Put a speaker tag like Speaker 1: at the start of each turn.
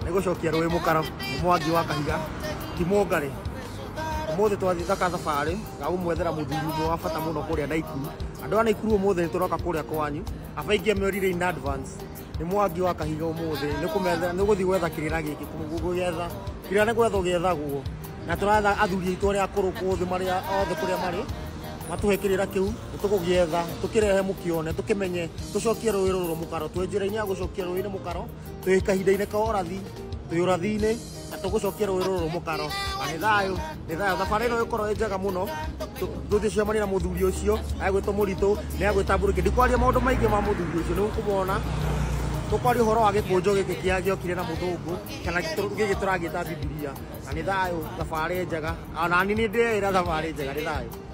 Speaker 1: nigucokia rũĩ mũkaro Mwangi wa Kahiga ti Mũngarĩ. Ũmũthĩ twathiĩ thaka thabarĩ ga gũmwethera mũthuri ũmwe wa bata mũno kũrĩa Naikuru. Andũ a Naikuru ũmũthĩ nĩ tũroka kũrĩa kwanyu, abaingĩ merire in advance. Nĩ Mwangi wa Kahiga ũmũthĩ nĩ kũmethera nĩ gũthiĩ gwetha kĩrĩra gĩkĩ gũgetha kĩrĩa nĩ gwetha gĩethagwo, na tũratha athuri aitũ arĩa akũrũ kũthĩ marĩa othe kũrĩa marĩ matũhe kĩrĩra kĩu nĩ tũgũgĩetha tũkĩrehe mũkĩone tũkĩmenye tũcokie rũĩ rũrũ mũkaro twĩ njĩra-inĩ ya gũcokia rũĩ-inĩ mũkaro twĩ kahinda-inĩ ka ũrathi twĩ ũrathi-inĩ na tũgũcokia rũĩ rũrũ mũkaro na nĩ thayũ thabarĩ ĩno ĩkorwo ĩ njega mũno. Tũthiĩ cemania na mũthuri ũcio agwĩtwo Mũritũ nĩ agwĩtambũrũkia ndikwaria maũndũ maingĩ ma mũthuri ũcio nĩ ũkũmwona. Tũkwaria ũhoro wa gĩkũnjo gĩkĩ kĩa gĩokire na mũthũngũ kana gĩkĩ tũragĩta Bibilia na nĩ thayũ thabarĩ njega, ona ni nĩ ndĩera thabarĩ njega nĩ thayũ.